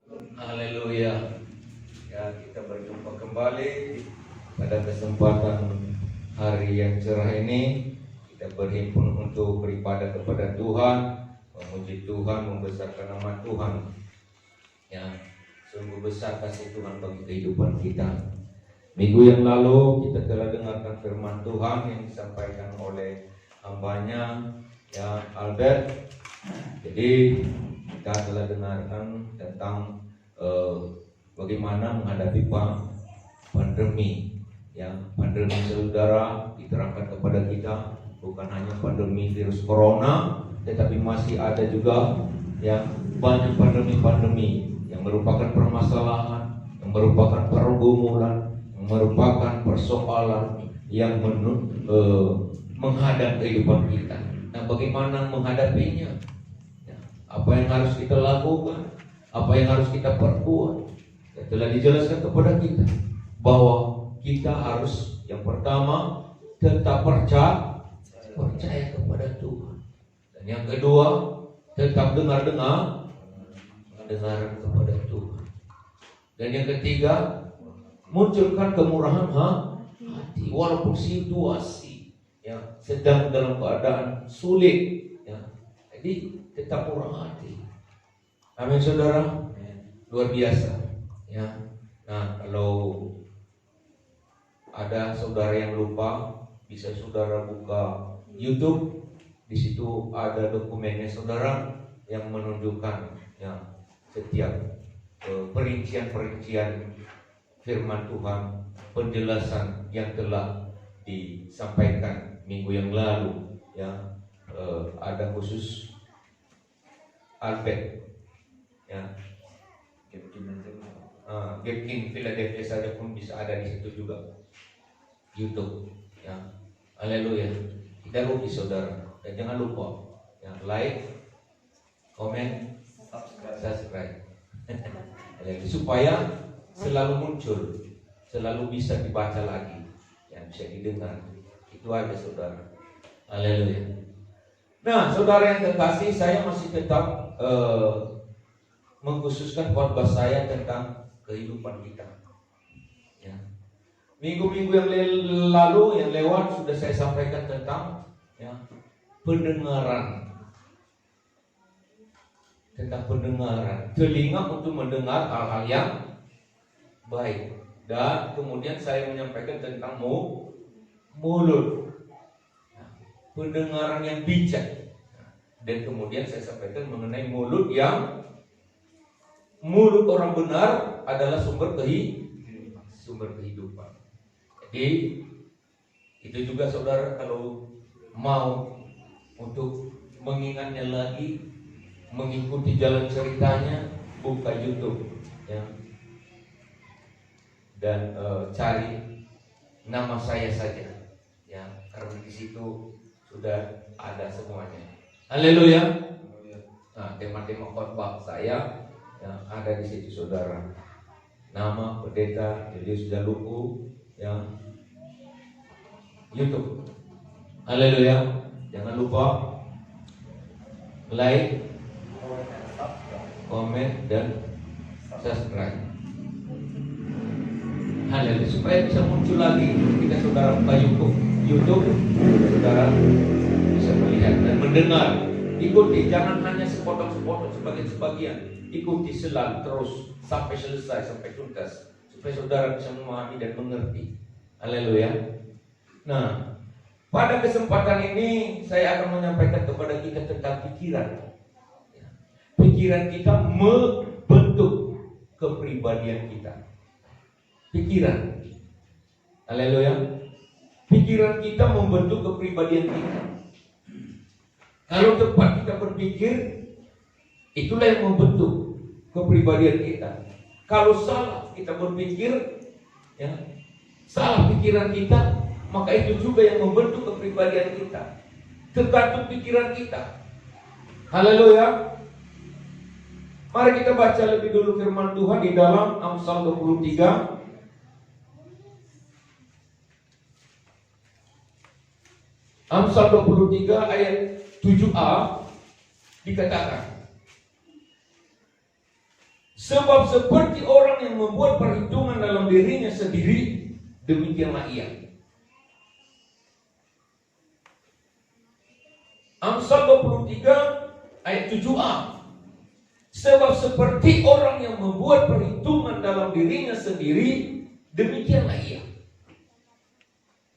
Haleluya. Ya, kita berjumpa kembali pada kesempatan hari yang cerah ini. Kita berhimpun untuk beribadah kepada Tuhan, memuji Tuhan, membesarkan nama Tuhan. Ya, sungguh besar kasih Tuhan bagi kehidupan kita. Minggu yang lalu kita telah dengarkan firman Tuhan yang disampaikan oleh hambanya, ya, Albert. Jadi kita telah dengarkan tentang bagaimana menghadapi pandemi. Ya, pandemi saudara diterangkan kepada kita bukan hanya pandemi virus corona, tetapi masih ada juga yang banyak pandemi-pandemi yang merupakan permasalahan, yang merupakan pergumulan, yang merupakan persoalan yang menghadap kehidupan kita. Nah, bagaimana menghadapinya? Ya, apa yang harus kita lakukan? Apa yang harus kita perbuat? Ya, telah dijelaskan kepada kita bahwa kita harus yang pertama tetap percaya kepada Tuhan, dan yang kedua tetap dengar kepada Tuhan, dan yang ketiga munculkan kemurahan hati walaupun situasi ya sedang dalam keadaan sulit. Ya, jadi tetap murah hati. Amin saudara, luar biasa. Ya, nah kalau ada saudara yang lupa, bisa saudara buka YouTube. Di situ ada dokumennya saudara yang menunjukkan ya setiap perincian firman Tuhan, penjelasan yang telah disampaikan minggu yang lalu. Ya, ada khusus Albert. Ya, Gapkin Philadelphia saja pun bisa ada di situ juga, YouTube. Ya, haleluya. Kita rugi saudara, dan jangan lupa ya, like, komen, subscribe. Supaya selalu muncul, selalu bisa dibaca lagi, yang bisa didengar. Itu aja saudara. Haleluya. Nah, saudara yang terkasih, saya masih tetap mengkhususkan khotbah saya tentang kehidupan kita. Ya. Minggu-minggu yang lalu yang lewat sudah saya sampaikan tentang ya, pendengaran, telinga untuk mendengar hal-hal yang baik, dan kemudian saya menyampaikan tentang mulut, pendengaran yang bijak, dan kemudian saya sampaikan mengenai mulut orang benar adalah sumber kehidupan. Jadi itu juga saudara kalau mau untuk mengingatnya lagi, mengikuti jalan ceritanya, buka YouTube ya, dan cari nama saya saja ya, karena di situ sudah ada semuanya. Haleluya. Nah, tema-tema khotbah saya yang ada di situ saudara. Nama Pendeta Julius Jaluku yang YouTube. Haleluya. Jangan lupa like, komen, dan subscribe. Haleluya. Supaya bisa muncul lagi ketika saudara buka YouTube, saudara bisa melihat dan mendengar. Ikuti, jangan hanya sepotong-sepotong sebagian. Ikuti selalu terus sampai selesai, sampai tuntas, supaya saudara bisa memahami dan mengerti. Haleluya. Nah, pada kesempatan ini saya akan menyampaikan kepada kita tentang pikiran. Pikiran kita membentuk kepribadian kita. Pikiran. Haleluya. Pikiran kita membentuk kepribadian kita. Kalau tepat kita berpikir, itulah yang membentuk kepribadian kita. Kalau salah kita berpikir, ya, salah pikiran kita, maka itu juga yang membentuk kepribadian kita. Tergantung pikiran kita. Haleluya. Mari kita baca lebih dulu firman Tuhan di dalam Amsal 23. Amsal 23 ayat 7a dikatakan, Sebab seperti orang yang membuat perhitungan dalam dirinya sendiri, demikianlah ia. Amsal 23 ayat 7a. Sebab seperti orang yang membuat perhitungan dalam dirinya sendiri, demikianlah ia.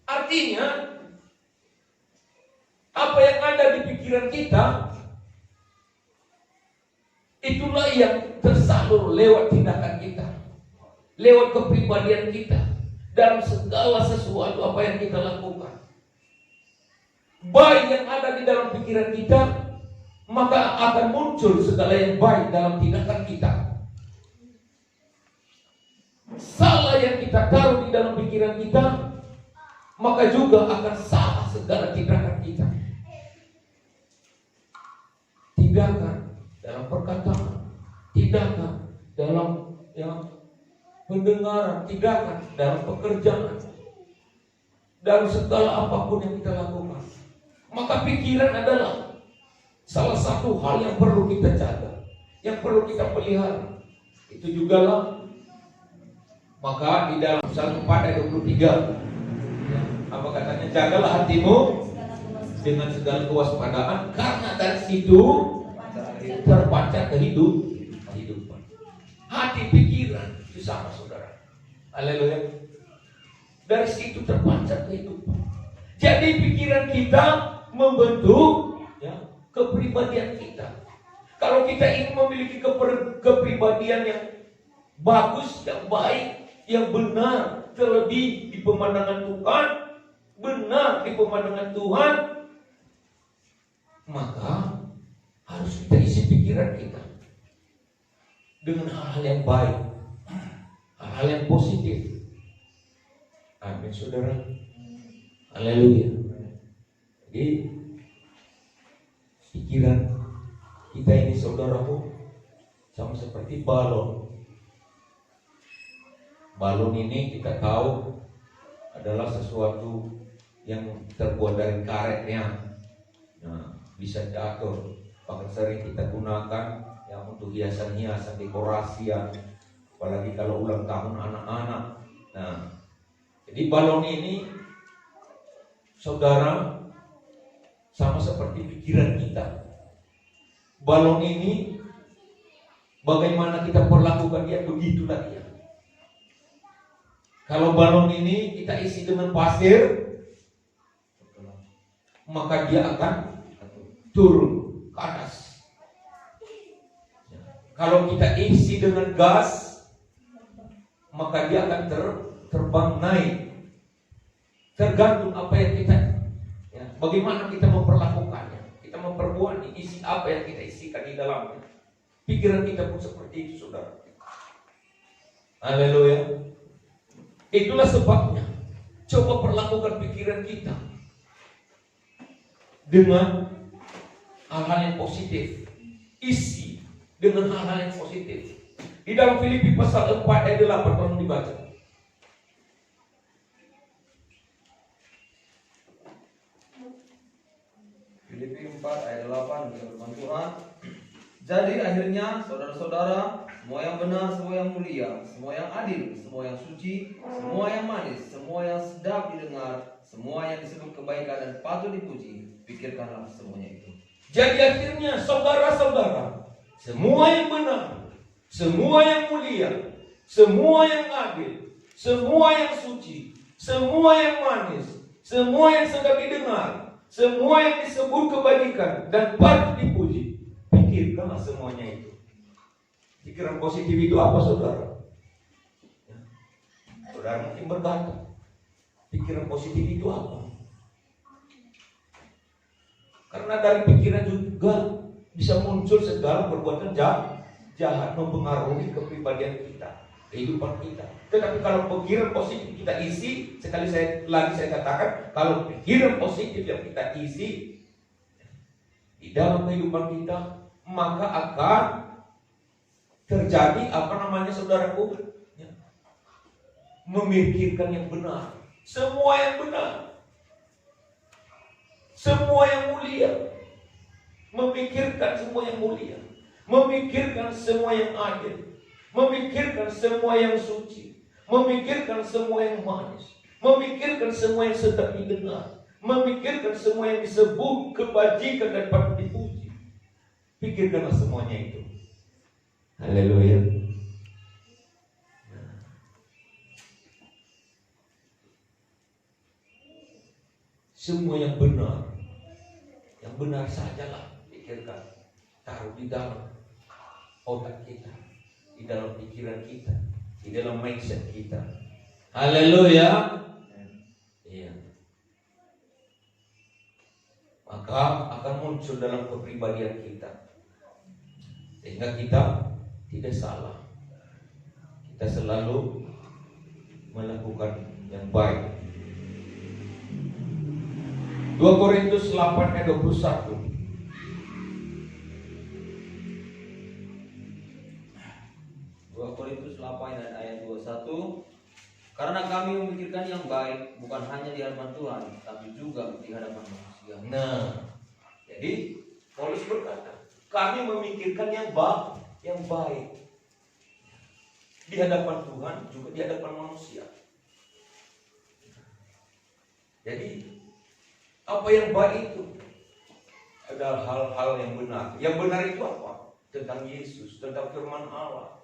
Artinya, apa yang ada di pikiran kita, itulah yang tersalur lewat tindakan kita, lewat kepribadian kita, dalam segala sesuatu apa yang kita lakukan. Baik yang ada di dalam pikiran kita, maka akan muncul segala yang baik dalam tindakan kita. Salah yang kita taruh di dalam pikiran kita, maka juga akan salah segala tindakan kita. Tindakan dalam perkataan, tindakan dalam pendengaran, tindakan dalam pekerjaan, dalam segala apapun yang kita lakukan. Maka pikiran adalah salah satu hal yang perlu kita jaga, yang perlu kita pelihara. Itu juga lah. Maka di dalam Amsal 4 ayat 23, apa katanya? Jagalah hatimu dengan segala kewaspadaan, karena dari situ terpancar kehidupan. Hati, pikiran itu sama, saudara. Haleluya. Dari situ terpancar kehidupan. Jadi pikiran kita membentuk kepribadian kita. Kalau kita ingin memiliki kepribadian yang bagus, yang baik, yang benar, terlebih di pemandangan Tuhan, benar di pemandangan Tuhan, maka harus kita isi pikiran kita dengan hal-hal yang baik, hal-hal yang positif. Amin, saudara. Haleluya. Jadi pikiran kita ini, saudaraku, sama seperti balon. Balon ini kita tahu adalah sesuatu yang terbuat dari karetnya. Nah, bisa jatuh. Bahkan sering kita gunakan yang untuk hiasan-hiasan, dekorasi, apalagi kalau ulang tahun anak-anak. Nah, jadi balon ini, saudara, sama seperti pikiran kita. Balon ini, bagaimana kita perlakukan dia, begitulah dia. Kalau balon ini kita isi dengan pasir, maka dia akan turun ke atas. Kalau kita isi dengan gas, maka dia akan terbang naik. Tergantung apa yang kita, bagaimana kita memperlakukannya, kita memperbuat isi apa yang kita isikan di dalamnya. Pikiran kita pun seperti itu, saudara. Haleluya. Itulah sebabnya coba perlakukan pikiran kita dengan hal-hal yang positif. Isi dengan hal-hal yang positif. Di dalam Filipi pasal 4 ayat 8, tolong dibaca. Filipi 4 ayat 8, firman Tuhan. Jadi akhirnya saudara-saudara, semua yang benar, semua yang mulia, semua yang adil, semua yang suci, semua yang manis, semua yang sedap didengar, semua yang disebut kebaikan dan patut dipuji, pikirkanlah semuanya itu. Jadi akhirnya saudara-saudara, semua yang benar, semua yang mulia, semua yang adil, semua yang suci, semua yang manis, semua yang sedap didengar, semua yang disebut kebaikan dan patut dipuji, pikirkanlah semuanya itu. Pikiran positif itu apa, saudara? Saudara mungkin berkata, pikiran positif itu apa? Karena dari pikiran juga bisa muncul segala perbuatan jahat mempengaruhi kepribadian kita, kehidupan kita. Tetapi kalau pikiran positif kita isi, sekali saya katakan, kalau pikiran positif yang kita isi di dalam kehidupan kita, maka akan terjadi saudaraku, memikirkan yang benar, semua yang benar, semua yang mulia, memikirkan semua yang mulia, memikirkan semua yang adil, memikirkan semua yang suci, memikirkan semua yang manis, memikirkan semua yang sedap didengar, memikirkan semua yang disebut kebajikan dan patut dipuji. Pikirkanlah semuanya itu. Haleluya. Semua yang benar sajalah pikirkan, taruh di dalam otak kita, di dalam pikiran kita, di dalam mindset kita. Haleluya. Iya. Maka akan muncul dalam kepribadian kita, sehingga kita tidak salah. Kita selalu melakukan yang baik. 2 Korintus 8 ayat 21. 2 Korintus 8 dan ayat 21. Karena kami memikirkan yang baik bukan hanya di hadapan Tuhan, tapi juga di hadapan manusia. Nah, jadi Paulus berkata, kami memikirkan yang baik di hadapan Tuhan, juga di hadapan manusia. Jadi apa yang baik itu adalah hal-hal yang benar. Yang benar itu apa? Tentang Yesus, tentang firman Allah.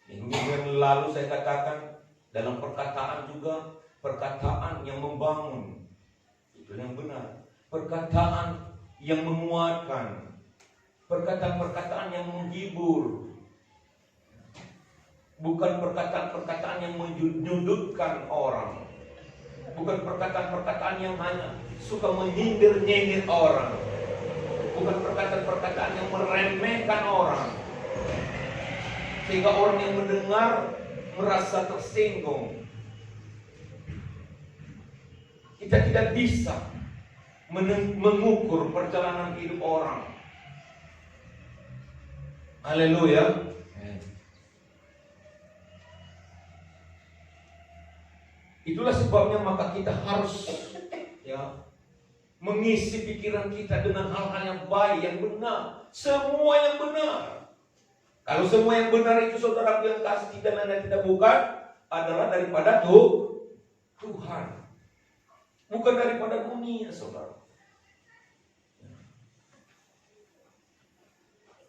Minggu yang lalu saya katakan, dalam perkataan juga, perkataan yang membangun, itu yang benar. Perkataan yang menguatkan, perkataan-perkataan yang menghibur, bukan perkataan-perkataan yang menyudutkan orang, bukan perkataan-perkataan yang hanya suka menyindir-nyindir orang, bukan perkataan-perkataan yang meremehkan orang, sehingga orang yang mendengar merasa tersinggung. Kita tidak bisa mengukur perjalanan hidup orang. Haleluya. Itulah sebabnya maka kita harus mengisi pikiran kita dengan hal-hal yang baik, yang benar, semua yang benar. Kalau semua yang benar itu saudara yang kasih tidak lain dan tidak bukan adalah daripada Tuhan, bukan daripada dunia, saudara.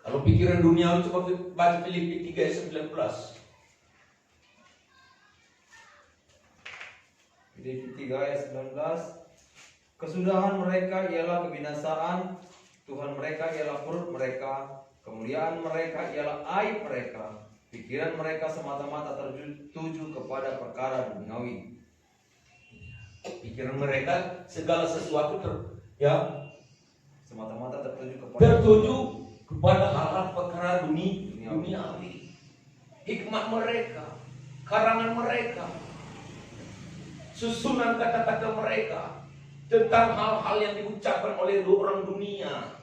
Kalau pikiran dunia, coba baca Filipi 3 ayat 19. Filipi 3 ayat 19. Kesudahan mereka ialah kebinasaan, Tuhan mereka ialah perut mereka, kemuliaan mereka ialah aib mereka, pikiran mereka semata-mata tertuju kepada perkara duniawi. Pikiran mereka segala sesuatu semata-mata tertuju kepada hal-hal perkara duniawi. Hikmat mereka, karangan mereka, susunan kata-kata mereka tentang hal-hal yang diucapkan oleh orang dunia,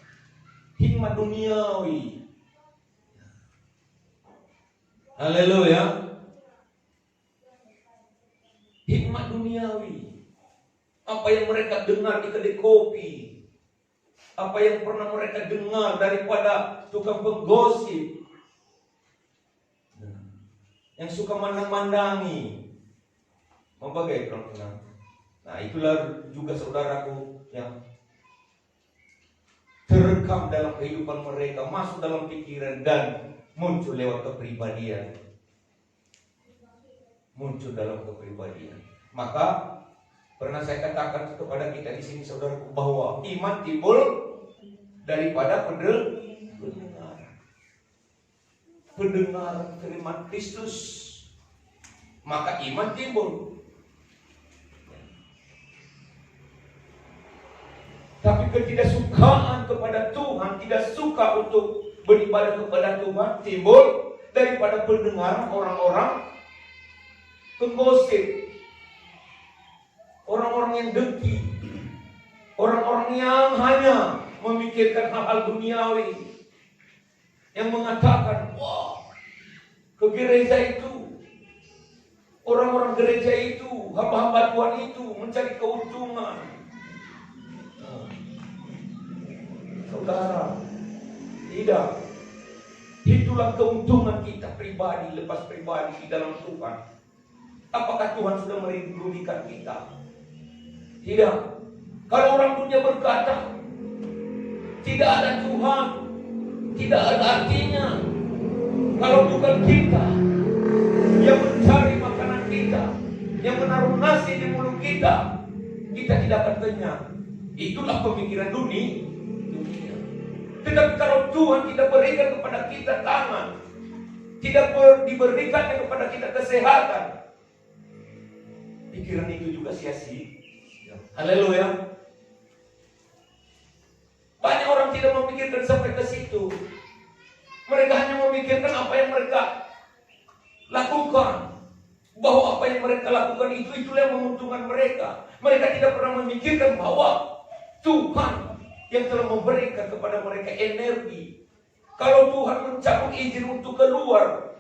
hikmat duniawi. Haleluya. Hikmat duniawi. Apa yang mereka dengar di kedai kopi, apa yang pernah mereka dengar daripada tukang penggosip yang suka mandang-mandangi, membagaikan. Nah, itulah juga saudaraku yang terekam dalam kehidupan mereka, masuk dalam pikiran dan muncul lewat kepribadian. Muncul dalam kepribadian. Maka pernah saya katakan kepada kita di sini saudaraku bahwa iman timbul daripada pendengar firman Kristus. Maka iman timbul. Tapi ketidaksukaan kepada Tuhan, tidak suka untuk beribadah kepada Tuhan, timbul daripada pendengaran orang-orang penggosip, orang-orang yang dengki, orang-orang yang hanya memikirkan hal-hal duniawi, yang mengatakan, wah, ke gereja itu, orang-orang gereja itu, hamba-hamba Tuhan itu mencari keuntungan. Saudara, tidak. Itulah keuntungan kita pribadi, lepas pribadi di dalam Tuhan. Apakah Tuhan sudah merugikan kita? Tidak. Kalau orang dunia berkata, tidak ada Tuhan, tidak ada artinya. Kalau bukan kita yang mencari makanan kita, yang menaruh nasi di mulut kita, kita tidak akan kenyang. Itulah pemikiran dunia. Tetapi kalau Tuhan tidak berikan kepada kita tangan, tidak diberikannya kepada kita kesehatan, pikiran itu juga sia-sia. Haleluya. Banyak orang tidak memikirkan sampai ke situ. Mereka hanya memikirkan apa yang mereka lakukan, bahwa apa yang mereka lakukan itulah yang menguntungkan mereka. Mereka tidak pernah memikirkan bahwa Tuhan yang telah memberikan kepada mereka energi. Kalau Tuhan mencabut izin untuk keluar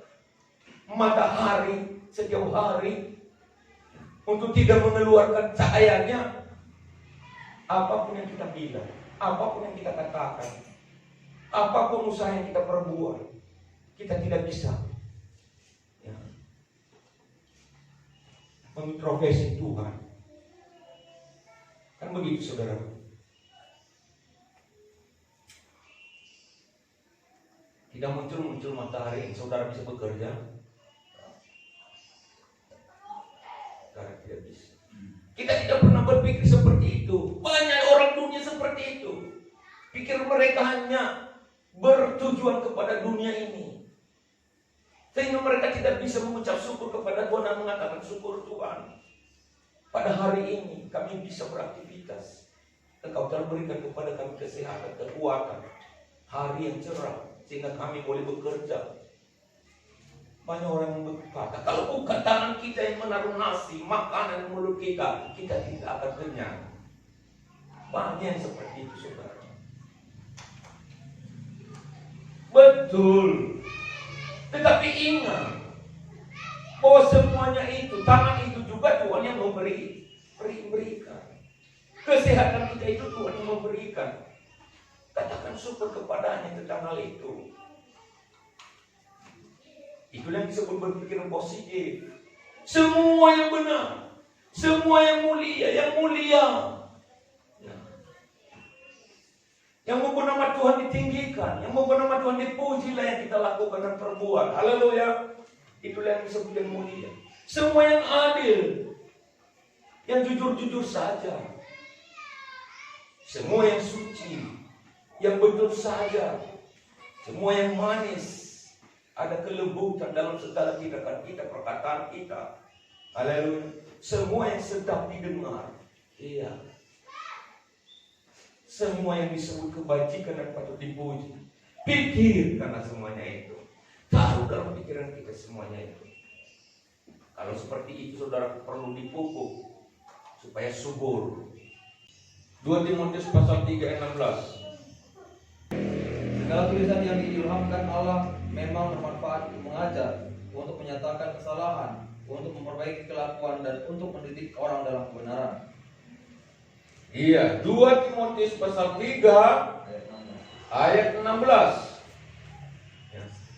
matahari setiap hari untuk tidak mengeluarkan cahayanya, apapun yang kita bilang, apapun yang kita katakan, apapun usaha yang kita perbuat, kita tidak bisa mengintervensi Tuhan. Kan begitu, saudara. Tidak muncul matahari, saudara bisa bekerja. Saudara tidak bisa. Kita tidak pernah berpikir seperti itu. Banyak orang dunia seperti itu. Pikir mereka hanya bertujuan kepada dunia ini, sehingga mereka tidak bisa mengucap syukur kepada Tuhan dan mengatakan, syukur Tuhan, pada hari ini kami bisa beraktivitas. Engkau telah berikan kepada kami kesehatan, kekuatan, hari yang cerah, sehingga kami boleh bekerja. Banyak orang yang berkata, kalau bukan tangan kita yang menaruh nasi, makanan di mulut kita, kita tidak akan kenyang. Banyak yang seperti itu, saudara. Betul. Tetapi ingat bahwa semuanya itu, tangan itu juga Tuhan yang berikan. Kesehatan kita itu Tuhan yang memberikan. Katakan syukur kepadanya tentang hal itu. Itulah yang disebut berpikiran positif. Semua yang benar, semua yang mulia, yang membuat nama Tuhan ditinggikan, yang membuat nama Tuhan dipujilah yang kita lakukan dan perbuat. Haleluya. Itulah yang disebut yang mulia. Semua yang adil, yang jujur-jujur saja, semua yang suci, yang betul saja, semua yang manis, ada kelembutan dalam segala tindakan kita, perkataan kita. Haleluya. Semua yang sedap didengar. Iya. Semua yang disebut kebajikan dan patut dipuji. Pikir karena semuanya itu. Taruh dalam pikiran kita semuanya itu. Kalau seperti itu, saudara perlu dipupuk supaya subur. 2 Timotius pasal 3 ayat 16. Segala tulisan yang diilhamkan Allah memang bermanfaat untuk mengajar, untuk menyatakan kesalahan, untuk memperbaiki kelakuan, dan untuk mendidik orang dalam kebenaran. Iya, 2 Timotius pasal 3 ayat 16.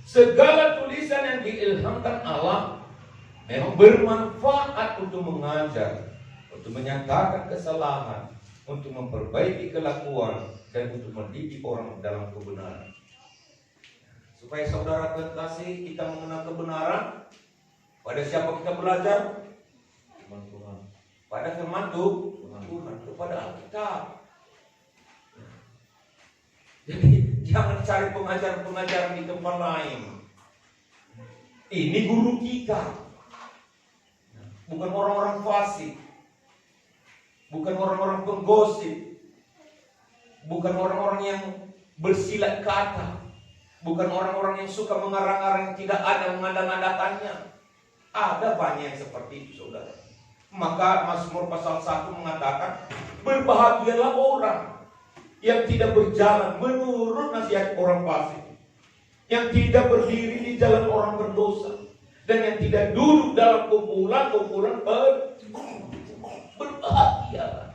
Segala tulisan yang diilhamkan Allah memang bermanfaat untuk mengajar, untuk menyatakan kesalahan, untuk memperbaiki kelakuan, dan untuk mendidik orang dalam kebenaran. Supaya saudara terkasih, kita mengenal kebenaran. Pada siapa kita belajar? Firman Tuhan. Pada firman Tuhan, kepada Alkitab. Jadi jangan cari pengajaran-pengajaran di tempat lain. Ini guru kita. Bukan orang-orang fasik. Bukan orang-orang penggosip. Bukan orang-orang yang bersilat kata. Bukan orang-orang yang suka mengarang-arang yang tidak ada, mengada-ngadakannya. Ada banyak yang seperti itu, saudara. Maka Mazmur pasal 1 mengatakan, berbahagialah orang yang tidak berjalan menurut nasihat orang fasik, yang tidak berdiri di jalan orang berdosa, dan yang tidak duduk dalam kumpulan-kumpulan berbahagia.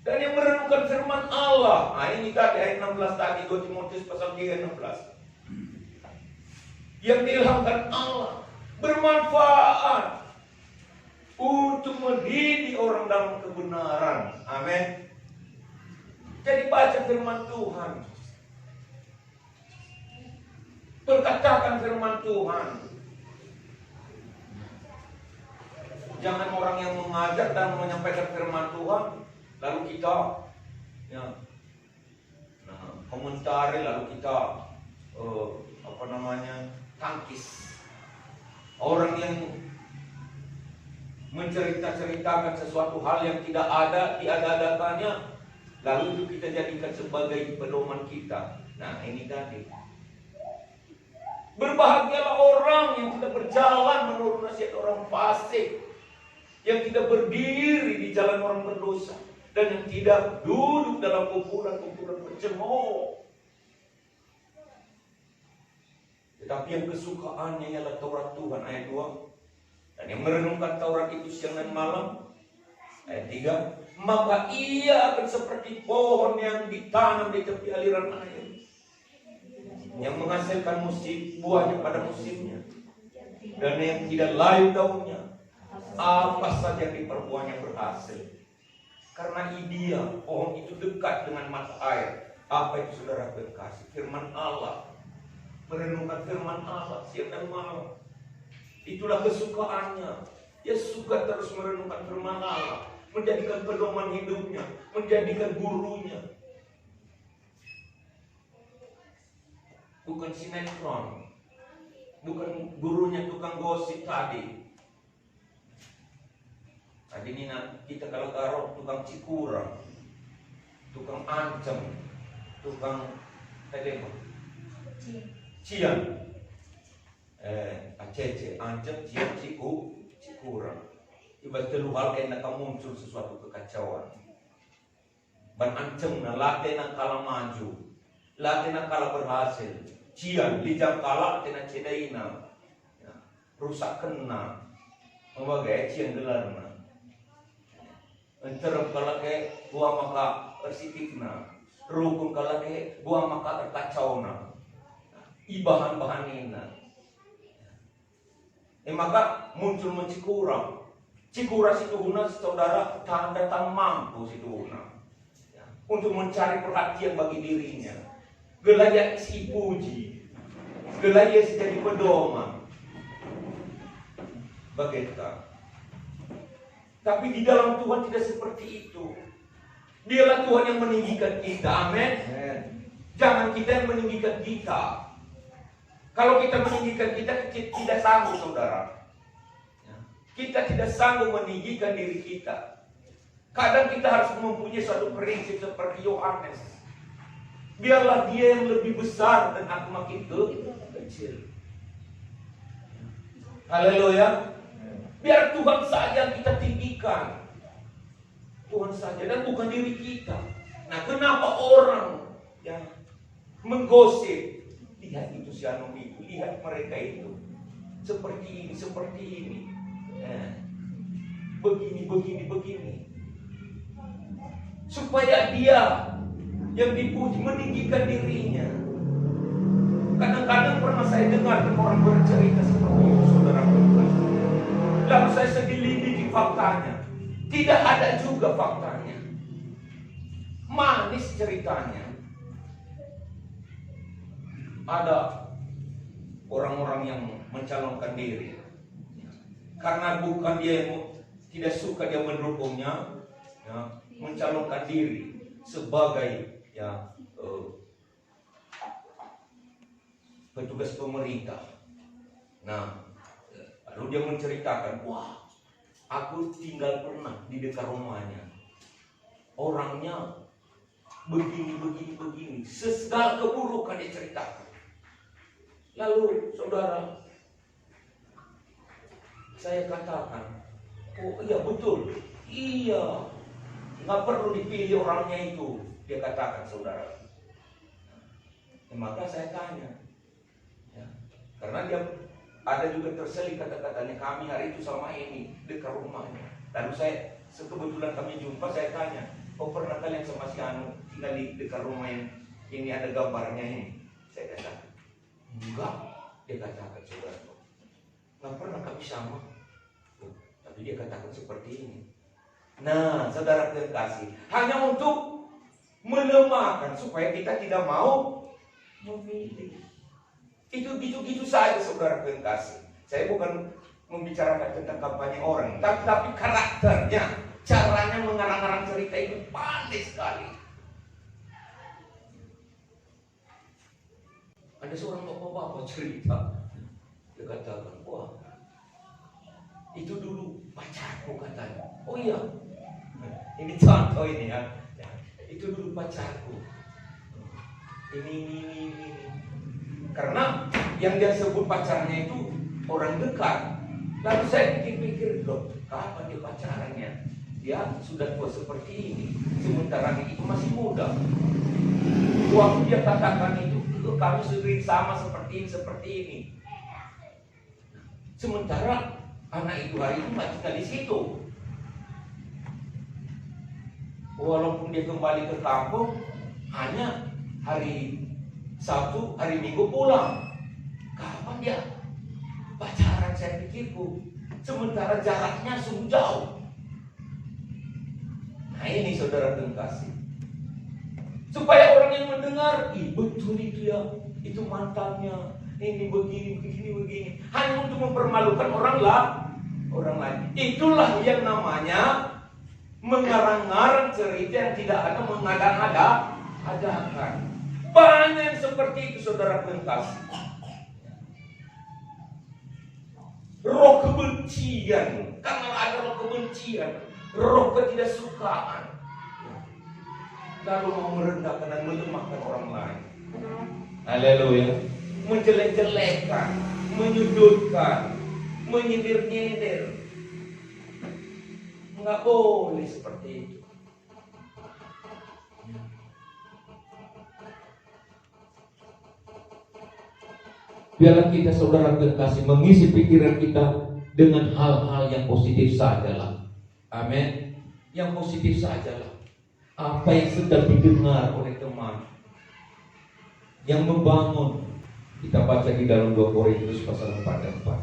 Dan yang merenungkan firman Allah. Nah ini tadi ayat 16 tadi, 2 Timotius pasal 3 ayat 16. Yang diilhamkan Allah bermanfaat untuk mendidik orang dalam kebenaran. Amin. Jadi baca firman Tuhan. Perkatakan firman Tuhan. Jangan orang yang mengajar dan menyampaikan firman Tuhan lalu kita komentari, lalu kita tangkis. Orang yang menceritakan sesuatu hal yang tidak ada, diada-adakannya, lalu itu kita jadikan sebagai pedoman kita. Nah ini tadi. Berbahagialah orang yang tidak berjalan menurut nasihat orang fasik, yang tidak berdiri di jalan orang berdosa, dan yang tidak duduk dalam kumpulan-kumpulan pencemooh. Tetapi yang kesukaannya ialah Taurat Tuhan, ayat 2. Dan yang merenungkan Taurat itu siang dan malam, ayat 3. Maka ia akan seperti pohon yang ditanam di tepi aliran air, yang menghasilkan buahnya pada musimnya, dan yang tidak layu daunnya, apa saja yang diperbuahnya berhasil. Karena dia, pohon itu dekat dengan mata air. Apa itu saudara berkasih? Firman Allah. Merenungkan firman Allah siang dan malam. Itulah kesukaannya. Dia suka terus merenungkan firman Allah, menjadikan pedoman hidupnya, menjadikan gurunya. Bukan sinetron, bukan gurunya tukang gosip tadi. Tadi ini kita kalau taruh tukang cikurang, tukang ancam, tukang tadi apa? Cian, acece, ancam, cian, cikurang. Ibarat telu hal kena muncul sesuatu kekacauan. Ban ancam na latih na kalah maju, latih na kalah berhasil. Cian, lijang kalah latih na cedaina, rusak kena, membagai cian gelarna. Enterem kalah ke buah maka persitikna, rukun kalah ke buah maka terkacauna. Ibahan-bahan ini. Maka muncul mencikurang. Cikura situ guna saudara datang mampu situ guna untuk mencari perhatian bagi dirinya. Gelaya isi puji, gelaya isi jadi pedoman. Bagaimana? Tapi di dalam Tuhan tidak seperti itu. Dialah Tuhan yang meninggikan kita. Amin. Jangan kita yang meninggikan kita. Kalau kita meninggikan kita tidak sanggup, saudara. Kita tidak sanggup meninggikan diri kita. Kadang kita harus mempunyai suatu prinsip seperti Yohanes. Biarlah dia yang lebih besar dan aku makin kecil. Haleluya. Biar Tuhan saja kita tinggikan. Tuhan saja dan bukan diri kita. Nah, kenapa orang yang menggosip? Lihat itu si Anum itu, lihat mereka itu. Seperti ini. Begini. Supaya dia yang dipuji meninggikan dirinya. Kadang-kadang pernah saya dengar orang bercerita seperti itu, saudara. Lalu saya selidiki faktanya. Tidak ada juga faktanya. Manis ceritanya. Ada orang-orang yang mencalonkan diri. Karena bukan dia yang tidak suka dia mendukungnya, mencalonkan diri sebagai petugas pemerintah. Nah, lalu dia menceritakan, wah, aku tinggal pernah di dekat rumahnya. Orangnya begini. Segala keburukan dia ceritakan. Lalu, saudara, saya katakan, oh iya betul, iya, nggak perlu dipilih orangnya itu, dia katakan, saudara. Maka saya tanya, karena dia ada juga terselit kata-katanya, kami hari itu sama ini dekat rumahnya. Lalu saya kebetulan kami jumpa, saya tanya, Oh, pernah kalian sama si Anu tinggal di dekat rumah yang ini ada gambarnya ini? Saya katakan, enggak. Dia katakan, saudara, nggak pernah kami sama. Oh, tapi dia katakan seperti ini. Nah, saudara terkasih, hanya untuk melemahkan supaya kita tidak mau memilih. Itu gitu-gitu saja, saudara terkasih. Saya bukan membicarakan tentang kampanye orang, tapi karakternya, caranya mengarang-arang cerita itu pandai sekali. Ada seorang bapak-bapak cerita, dia katakan, wah, itu dulu pacarku katanya. Oh iya, ini contoh ini ya. Itu dulu pacarku. Ini. Karena yang dia sebut pacarnya itu orang dekat. Lalu saya pikir-pikir, loh, kapan dia pacarannya? Dia sudah tua seperti ini, sementara itu masih muda. Waktu dia katakan itu kami sering sama seperti ini. Sementara anak ibu hari itu masih tinggal di situ. Walaupun dia kembali ke kampung, hanya hari Sabtu, hari Minggu pulang. Kapan dia pacaran, saya pikirku. Sementara jaraknya sungguh jauh. Nah ini saudara terkasih. Supaya orang yang mendengar, betul itu ya, itu mantannya, ini begini. Hanya untuk mempermalukan orang lain. Itulah yang namanya mengarang-arang cerita yang tidak ada mengada-adakan. Banyak seperti itu, saudara terkasih. Roh kebencian, karena ada roh kebencian, roh ketidaksukaan, lalu mau merendahkan dan melemahkan orang lain. Haleluya. Menjelek-jelekan, menyudutkan, menyindir-nyindir. Enggak boleh seperti itu. Biarlah kita, saudara terkasih, mengisi pikiran kita dengan hal-hal yang positif sajalah. Amin. Yang positif sajalah. Apa yang sedang didengar oleh teman yang membangun. Kita baca di dalam 2 Korintus pasal 4 dan 4.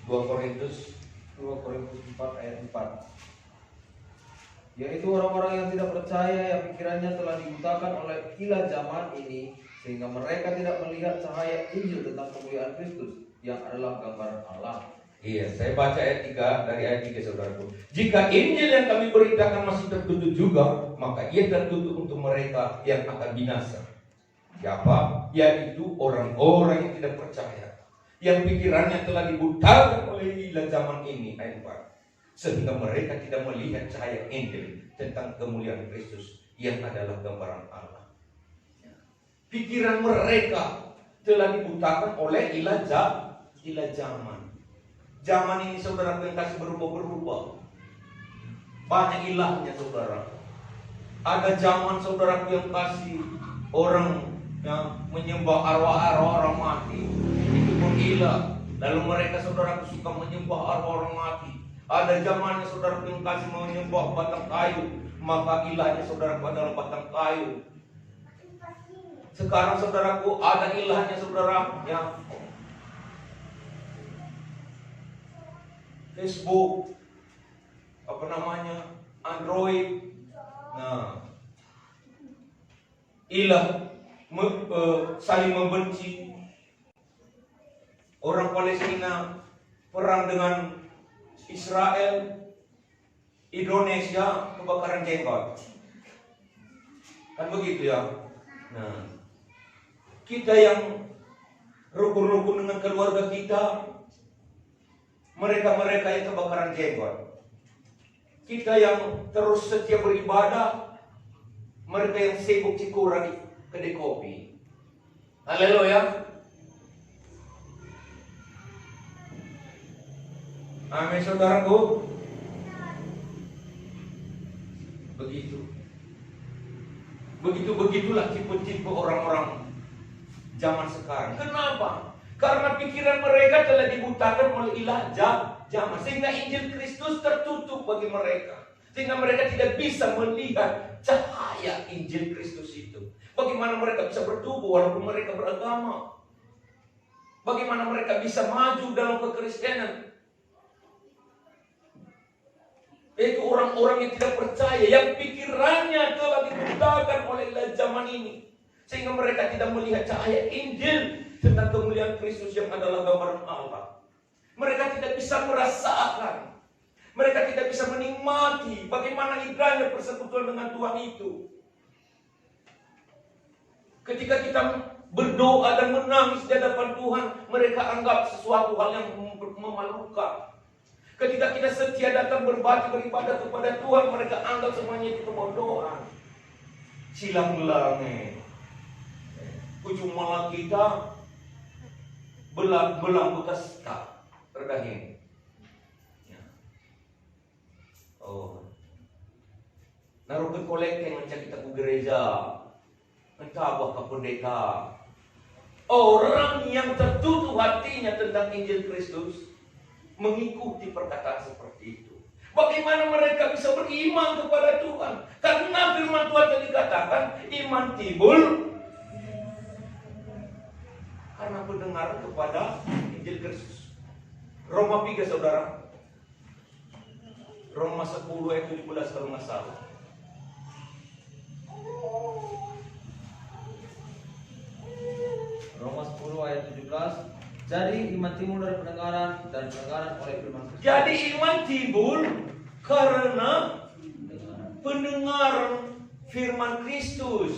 2 Korintus 4 ayat 4. Yaitu orang-orang yang tidak percaya, yang pikirannya telah dibutakan oleh ilah zaman ini, sehingga mereka tidak melihat cahaya Injil tentang kemuliaan Kristus yang adalah gambaran Allah. Iya, saya baca ayat 3 dari ayat 3, saudaraku. Jika Injil yang kami beritakan masih tertutup juga, maka ia tertutup untuk mereka yang akan binasa. Siapa? Yaitu orang-orang yang tidak percaya, yang pikirannya telah dibutakan oleh ilah zaman ini. Ayat 4. Sehingga mereka tidak melihat cahaya Injil tentang kemuliaan Kristus yang adalah gambaran Allah. Pikiran mereka telah dibutakan oleh ilah zaman. Zaman ini, saudara, yang kasih berubah-berubah. Banyak ilahnya, saudara. Ada zaman, saudara, yang kasih orang yang menyembah arwah-arwah orang mati. Itu pun ilah. Lalu mereka, saudara, suka menyembah arwah orang mati. Ada zamannya, saudara, yang kasih menyembah batang kayu, maka ilahnya, saudara, adalah batang kayu. Sekarang, saudaraku, ada ilahnya, saudara, yang Facebook, Android. Nah, ilah saling membenci. Orang Palestina perang dengan Israel, Indonesia kebakaran jenggot. Kan begitu ya. Nah, kita yang rukun-rukun dengan keluarga kita, mereka-mereka yang kebakaran jenggot. Kita yang terus setia beribadah, mereka yang sibuk cikura di kedai kopi. Haleluya. Amin, saudaraku. Begitulah tipe-tipe orang-orang zaman sekarang. Kenapa? Karena pikiran mereka telah dibutakan oleh ilah zaman, sehingga Injil Kristus tertutup bagi mereka, sehingga mereka tidak bisa melihat cahaya Injil Kristus itu. Bagaimana mereka bisa bertumbuh walaupun mereka beragama? Bagaimana mereka bisa maju dalam kekristenan? Itu orang-orang yang tidak percaya, yang pikirannya telah dibutakan oleh ilah zaman ini, sehingga mereka tidak melihat cahaya Injil tentang kemuliaan Kristus yang adalah gambaran Allah. Mereka tidak bisa merasakan, mereka tidak bisa menikmati bagaimana indahnya persekutuan dengan Tuhan itu. Ketika kita berdoa dan menangis di hadapan Tuhan, mereka anggap sesuatu hal yang memalukan. Ketika kita setia datang berbakti beribadah kepada Tuhan, mereka anggap semuanya itu kebodohan. Silang-langit. Ujung malah kita belang bekas tak terdahin. Ya. Oh. Naruh ke kolekting macam kita ke gereja. Mentabah ke pendeta. Orang yang tertutup hatinya tentang Injil Kristus mengikuti perkataan seperti itu. Bagaimana mereka bisa beriman kepada Tuhan? Karena firman Tuhan yang dikatakan iman timbul karena pendengar kepada Injil Kristus. Roma 3 saudara. Roma 10 ayat 17 kalau nggak salah. Roma 10 ayat 17. Jadi iman timbul dari pendengaran, dan pendengaran oleh firman Kristus. Jadi iman timbul karena pendengaran firman Kristus.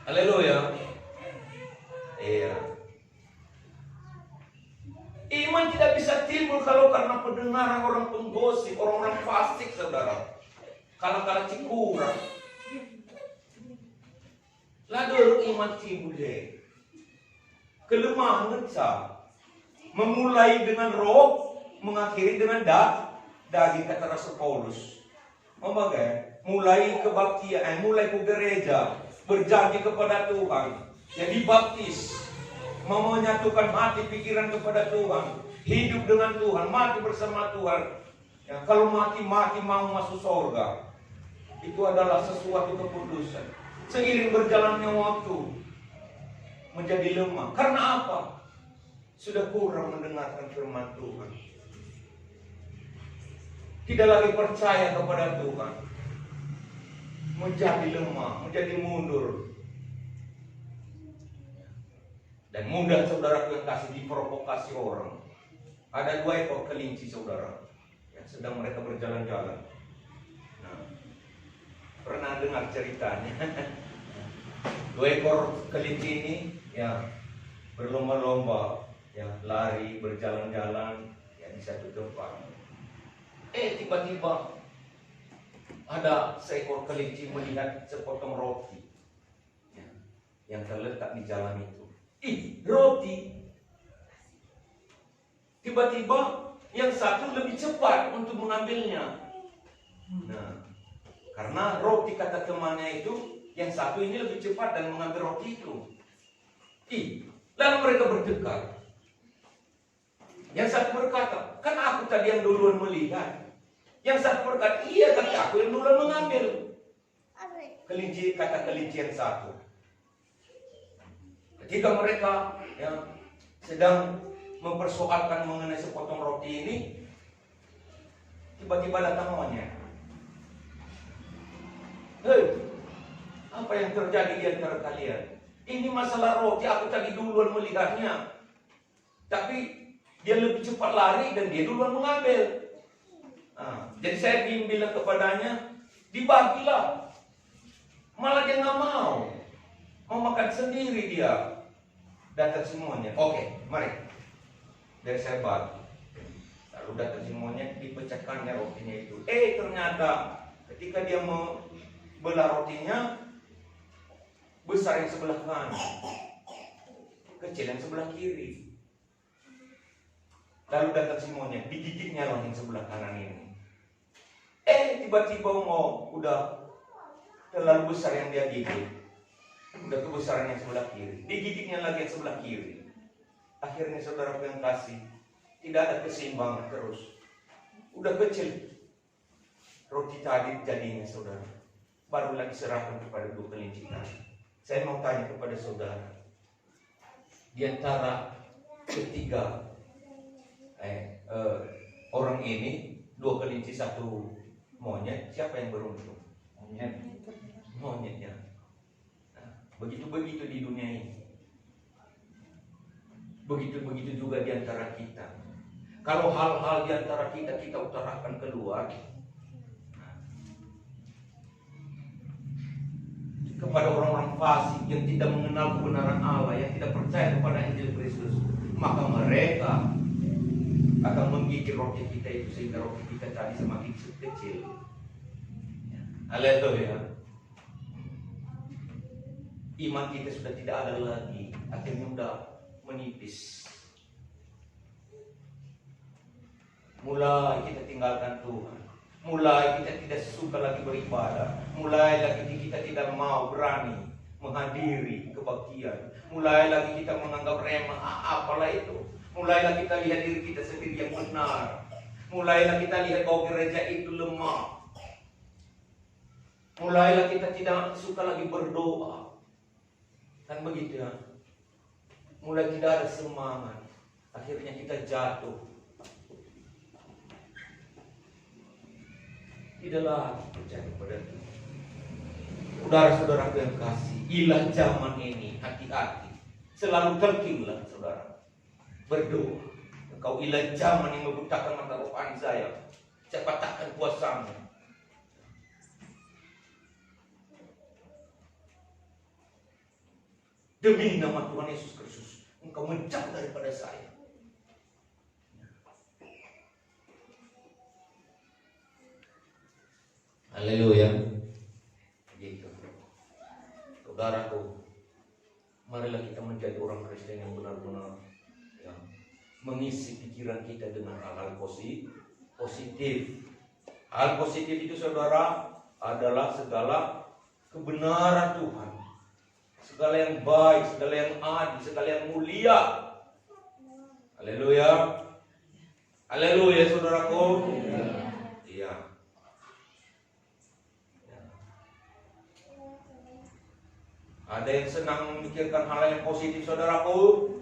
Haleluya. Iya. Iman tidak bisa timbul kalau karena pendengaran orang penggosip, orang-orang fasik, saudara. Kala-kala cikurang. Lalu iman timbul deh. Kelemahan ngecah. Memulai dengan roh, mengakhiri dengan daging, kata Rasul Paulus. Mulai kebaktian, mulai ke gereja, berjanji kepada Tuhan. Ya dibaptis, mau menyatukan hati pikiran kepada Tuhan, hidup dengan Tuhan, mati bersama Tuhan. Ya, kalau mati mau masuk surga. Itu adalah sesuatu keputusan. Seiring berjalannya waktu menjadi lemah. Karena apa? Sudah kurang mendengarkan firman Tuhan. Tidak lagi percaya kepada Tuhan. Menjadi lemah, menjadi mundur. Dan mudah saudara yang kasih diprovokasi orang. Ada 2 ekor kelinci saudara yang sedang mereka berjalan-jalan. Nah, pernah dengar ceritanya? 2 ekor kelinci ini ya berlomba-lomba, ya lari, berjalan-jalan ya di satu tempat. Tiba-tiba ada seekor kelinci melihat sepotong roti ya, yang terletak di jalan itu. Roti. Tiba-tiba yang satu lebih cepat untuk mengambilnya. Nah, karena roti kata temannya itu, yang satu ini lebih cepat dan mengambil roti itu. Lalu mereka berdekat. Yang satu berkata, kan aku tadi yang duluan melihat. Yang satu berkata, iya tapi aku yang duluan mengambil. Kelinci kata kelinci yang satu. Ketika mereka ya, sedang mempersoalkan mengenai sepotong roti ini, tiba-tiba datang monyet. Hei, apa yang terjadi di antara kalian? Ini masalah roti, aku tadi duluan melihatnya. Tapi dia lebih cepat lari dan dia duluan mengambil. Nah, jadi saya bilang kepadanya, dibagilah. Malah dia nggak mau makan sendiri dia. Datang semuanya. Oke, mari. Dari saya bagi. Lalu datang semuanya, dipecahkannya rotinya itu. Ternyata ketika dia membelah rotinya, besar yang sebelah kanan, kecil yang sebelah kiri. Lalu datang semuanya, digigitnya loh yang sebelah kanan ini. Tiba-tiba udah terlalu besar yang dia gigit. Udah kebesaran yang sebelah kiri, digigitnya lagi yang sebelah kiri. Akhirnya saudara yang kasih, tidak ada keseimbangan terus. Udah kecil roti tadi jadinya saudara, baru lagi serahkan kepada 2 kelinci tadi. Saya mau tanya kepada saudara, di antara ketiga orang ini, 2 kelinci 1 monyet, siapa yang beruntung? Monyetnya. Nah, begitu-begitu di dunia ini. Begitu-begitu juga di antara kita. Kalau hal-hal di antara kita utarakan keluar, kepada orang-orang fasik yang tidak mengenal kebenaran Allah, yang tidak percaya kepada Injil Kristus, maka mereka akan menggigit roti kita itu sehingga roti kita tadi semakin kecil. Haleluya. Iman kita sudah tidak ada lagi, akhirnya sudah menipis. Mulai kita tinggalkan Tuhan, mulai kita tidak suka lagi beribadah, mulai lagi kita tidak mau berani menghadiri kebaktian, mulai lagi kita menganggap remeh apalah itu, mulailah kita lihat diri kita sendiri yang benar, mulailah kita lihat bahwa gereja itu lemah, mulailah kita tidak suka lagi berdoa, kan begitu ya. Mulai tidak ada semangat, akhirnya kita jatuh. Tidaklah percaya kepada Tuhan. Saudara-saudara yang kasih, ilah zaman ini, hati-hati. Selalu terkilah saudara, berdoa. Engkau ilah zaman yang membutakan mata rohani saya patahkan kuasamu. Demi nama Tuhan Yesus Kristus, engkau menjauh daripada saya. Haleluya. Begitu. Saudaraku, marilah kita menjadi orang Kristen yang benar-benar ya, mengisi pikiran kita dengan hal-hal positif. Hal positif itu saudara adalah segala kebenaran Tuhan, segala yang baik, segala yang adil, segala yang mulia. Haleluya. Haleluya saudaraku. Iya. Ada yang senang memikirkan hal yang positif saudaraku?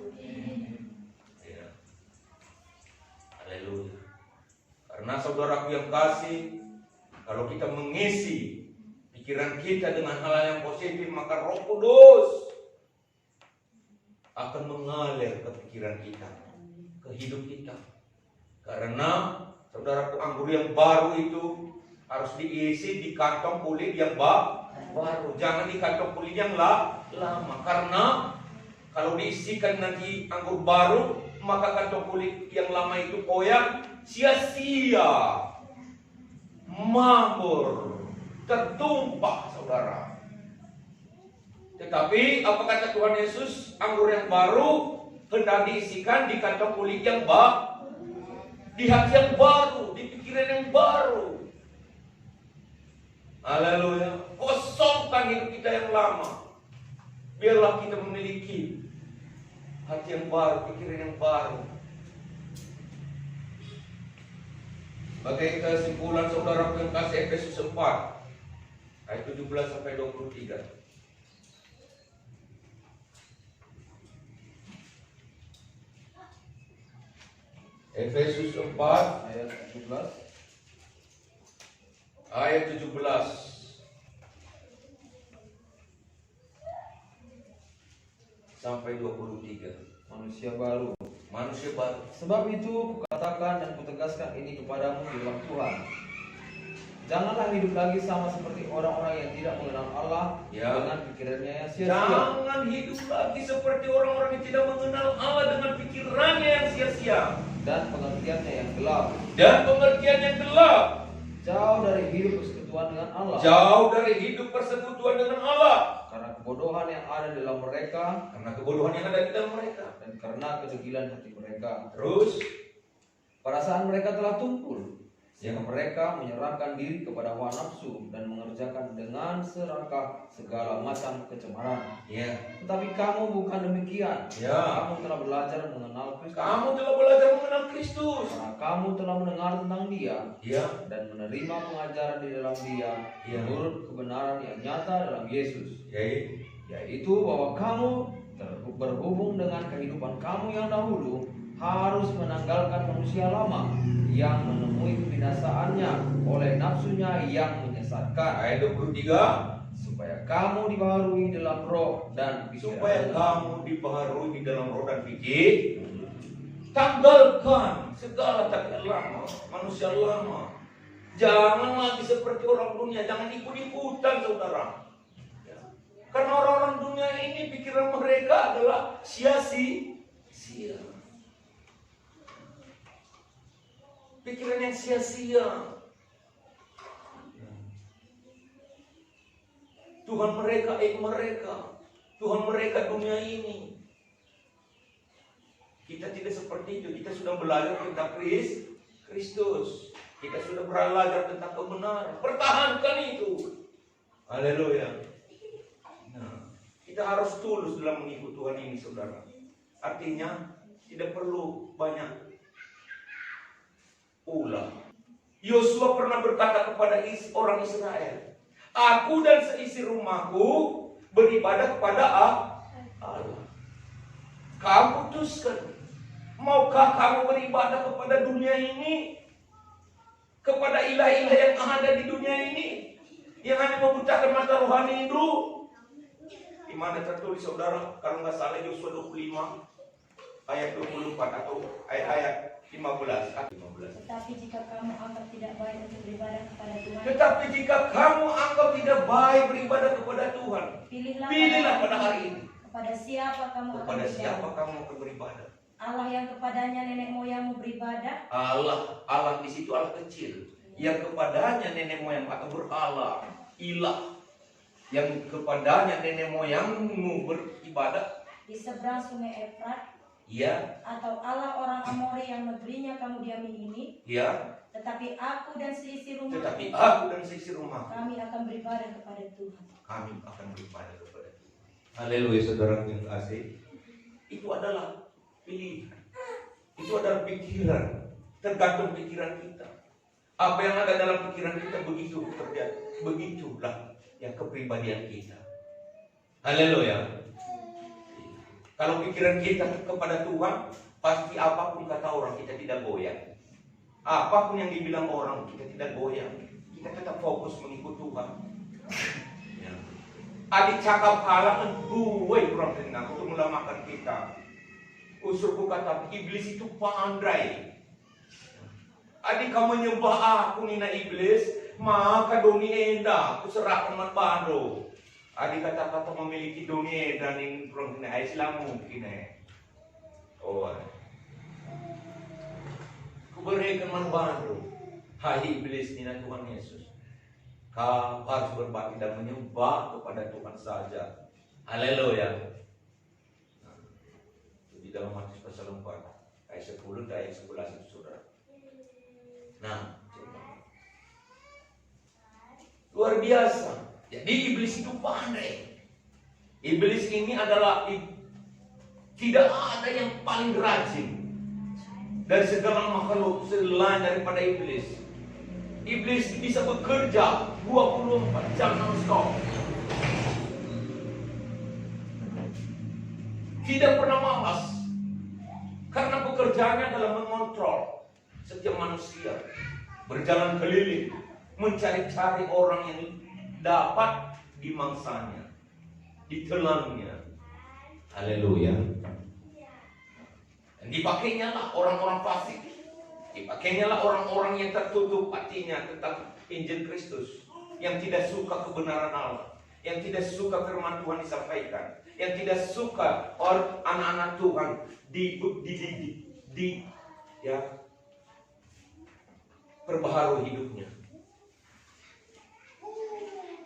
Ya. Haleluya. Karena saudaraku yang kasih, kalau kita mengisi pikiran kita dengan hal yang positif, maka Roh Kudus akan mengalir ke pikiran kita, ke hidup kita. Karena saudaraku, anggur yang baru itu harus diisi di kantong kulit yang baru, jangan di kantong kulit yang lama. Karena kalau diisikan nanti anggur baru, maka kantong kulit yang lama itu koyak, sia-sia, mabur, tertumpah saudara. Tetapi apa kata Tuhan Yesus? Anggur yang baru hendak diisikan di kantong kulit yang baru, di hati yang baru, di pikiran yang baru. Haleluya. Kosongkan hidup kita yang lama. Biarlah kita memiliki hati yang baru, pikiran yang baru. Sebagai kesimpulan saudara yang kasih, Efesus 4 ayat 17 sampai 23. Efesus 4 ayat 17 ayat 17 sampai 23. Manusia baru. Manusia baru. Sebab itu kukatakan dan kutegaskan ini kepadamu di dalam Tuhan. Janganlah hidup lagi sama seperti orang-orang yang tidak mengenal Allah, Ya. dengan pikirannya yang sia-sia. Jangan hidup lagi seperti orang-orang yang tidak mengenal Allah dengan pikirannya yang sia-sia Dan pengertiannya yang gelap. dan pengertian yang gelap. Jauh dari hidup persekutuan dengan Allah. Jauh dari hidup persekutuan dengan Allah. Karena kebodohan yang ada dalam mereka, Karena kebodohan yang ada di dalam mereka. dan karena kedegilan hati mereka. Terus Perasaan mereka telah tumpul, yang mereka menyerahkan diri kepada hawa nafsu dan mengerjakan dengan serakah segala macam kecemaran. Ya. Tetapi kamu bukan demikian. Ya. Kamu telah belajar mengenal Kristus. Kamu telah belajar mengenal Kristus. Karena kamu telah mendengar tentang Dia Ya. dan menerima pengajaran di dalam Dia Ya. menurut kebenaran yang nyata dalam Yesus, Ya. yaitu bahwa kamu berhubung dengan kehidupan kamu yang dahulu harus menanggalkan manusia lama yang menemui kebinasaannya oleh nafsunya yang menyesatkan. Ayat 23. Supaya kamu dibaharui dalam roh dan pikiran. Supaya kamu dibaharui di dalam roh dan pikir. Tanggalkan segala tabiat lama, manusia lama. Jangan lagi seperti orang dunia, jangan ikut-ikutan saudara. Ya. Karena orang-orang dunia ini pikiran mereka adalah sia-sia. Pikiran yang sia-sia. Tuhan mereka, Tuhan mereka dunia ini. Kita tidak seperti itu. Kita sudah belajar tentang Kristus. Kita sudah belajar tentang kebenaran. Pertahankan itu. Haleluya. Nah, kita harus tulus dalam mengikuti Tuhan ini, saudara. Artinya tidak perlu banyak ulah. Yosua pernah berkata kepada orang Israel, aku dan seisi rumahku beribadah kepada Allah. Kamu putuskan, maukah kamu beribadah kepada dunia ini, kepada ilah-ilah yang ada di dunia ini, yang hanya membutakan mata rohani itu? Di mana tertulis, saudara, kalau nggak salah Yosua 25 ayat 24 atau ayat 15. Tetapi jika kamu anggap tidak baik untuk beribadah kepada Tuhan, Tetapi jika kamu anggap tidak baik beribadah kepada Tuhan, pilihlah pada hari ini kepada siapa kamu akan kepada siapa beribadah. kamu akan beribadah. Allah yang kepadanya nenek moyangmu beribadah, Allah di situ Allah kecil, yang kepadanya nenek moyang atau berhala, ilah, yang kepadanya nenek moyangmu beribadah, di seberang sungai Efrat, ya, atau Allah orang Amori yang negerinya kamu diami ini. ya. Tetapi aku dan seisi rumah, Tetapi aku dan seisi rumah, kami akan beribadah kepada Tuhan. kami akan beribadah kepada Tuhan. Haleluya, saudara yang kasih. Itu adalah pilihan. Itu adalah pikiran. Tergantung pikiran kita. Apa yang ada dalam pikiran kita begitu terjadi. Begitulah yang kepribadian kita. Haleluya. Kalau pikiran kita kepada Tuhan, pasti apapun kata orang kita tidak goyang. Apapun yang dibilang orang kita tidak goyang. Kita tetap fokus mengikut Tuhan. Ya. Adik cakap halangan duwe kurang tenang untuk melamakan kita. Usurku kata iblis itu pandai. Adik kamu menyembah aku nina iblis, maka doni enda aku serahkan mat bando. Adik kata-kata memiliki doni dan ini kurang tenang Islam mungkin Oh. Kuberikan mat bando. Hai iblis nina Tuhan Yesus. Kau harus berbakti dan menyembah kepada Tuhan saja. Haleluya. Di dalam Matius pasal 4 ayat 10 dan ayat 11 itu, saudara. Nah, luar biasa. Jadi iblis itu pandai. Iblis ini adalah tidak ada yang paling rajin dari segala makhluk selain daripada iblis. Iblis bisa bekerja 24 jam non-stop. Tidak pernah malas. Karena pekerjaannya adalah mengontrol setiap manusia. Berjalan keliling, mencari-cari orang yang dapat dimangsanya, ditelannya. Haleluya. Dan dipakainya lah orang-orang fasik. Dipakainya lah orang-orang yang tertutup hatinya tentang Injil Kristus, yang tidak suka kebenaran Allah, yang tidak suka firman Tuhan disampaikan, yang tidak suka anak-anak Tuhan perbaharui hidupnya.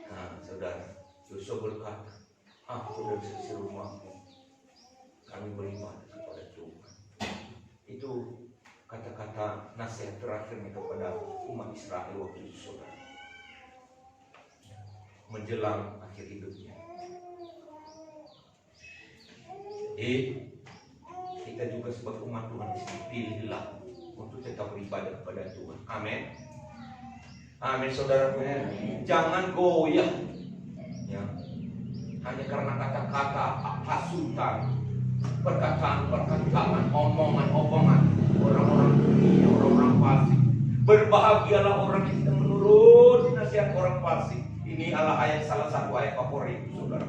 Nah, saudara, Yosua berkata, aku dan seisi rumahku kami beribadah kepada Tuhan. Itu kata-kata nasihat terakhirnya kepada umat Israel waktu itu, saudara, menjelang akhir hidupnya. Kita juga sebagai umat Tuhan dipilihlah untuk tetap beribadah kepada Tuhan. Amin. Amin, saudara. Jangan goyah, ya, hanya karena kata-kata hasutan, perkataan, omongan orang-orang dunia, orang-orang fasik. Berbahagialah orang yang tidak menuruti nasihat orang fasik. Ini adalah salah satu ayat favorit, saudara.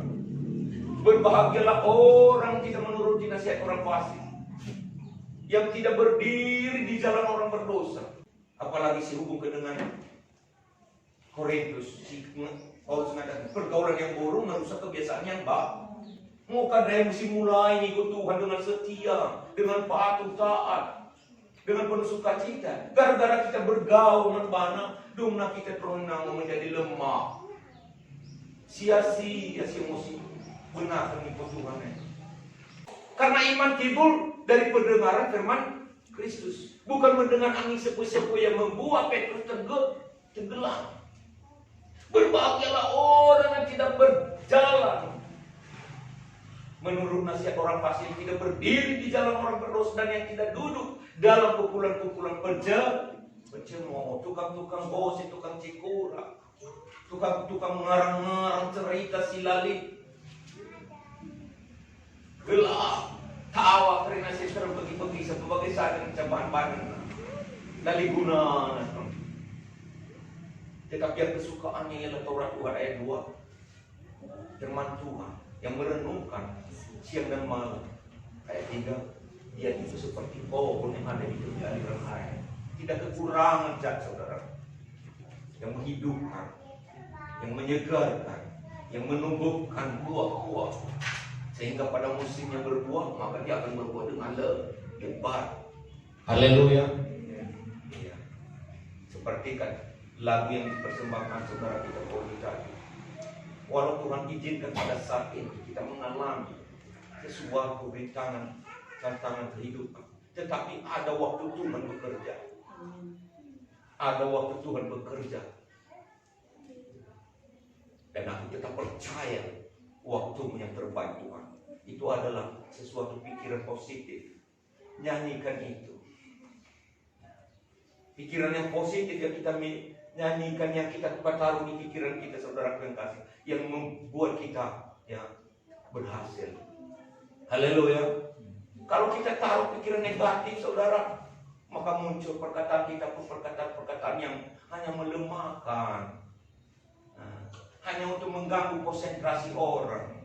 Berbahagialah orang yang tidak menuruti nasihat orang fasik, yang tidak berdiri di jalan orang berdosa. Apalagi sehubungkan dengan Korintus, Paulus mengatakan pergaulan yang buruk merusak kebiasaan yang baik. Mau kadang mesti mulai ikut Tuhan dengan setia, dengan patuh taat, dengan penuh sukacita. Gara-gara kita bergaul dengan banyak, dumna kita terunang menjadi lemah. Sia-sia mesti benar mengikut Tuhan. Karena iman timbul dari pendengaran firman Kristus, bukan mendengar angin sepoi-sepoi yang membuat Petrus tenggelam. Berbahagialah orang yang tidak berjalan menurut nasihat orang fasik, yang tidak berdiri di jalan orang berdosa, dan yang tidak duduk dalam kumpulan-kumpulan pencemooh, tukang-tukang gosip, tukang cikura, tukang mengarang-ngarang cerita silalit, gelap, tawa karena sistem bagi-bagi sebagai saat cobaan dari guna. Tetapi yang kesukaannya ialah Taurat Tuhan ayat 2, firman Tuhan yang merenungkan siang dan malam. Ayat 3, dia itu seperti pohon yang ada di tepi aliran air, tidak kekurangan zat, saudara, yang menghidupkan, yang menyegarkan, yang menumbuhkan buah-buah, sehingga pada musimnya berbuah, maka dia akan berbuah dengan lebat. Haleluya. Ya. Seperti kan lagu yang dipersembahkan saudara kita tadi. Walau Tuhan izinkan pada saat ini kita mengalami sesuatu tantangan kehidupan, tetapi ada waktu Tuhan bekerja. Ada waktu Tuhan bekerja. Dan aku tetap percaya waktu yang terbaik Tuhan itu adalah sesuatu pikiran positif. Nyanyikan itu. Pikiran yang positif yang kita nyanyikan, yang kita taruh di pikiran kita, saudara yang kasih, yang membuat kita ya berhasil. Haleluya. Kalau kita taruh pikiran negatif, saudara, maka muncul perkataan kita, perkataan yang hanya melemahkan, hanya untuk mengganggu konsentrasi orang,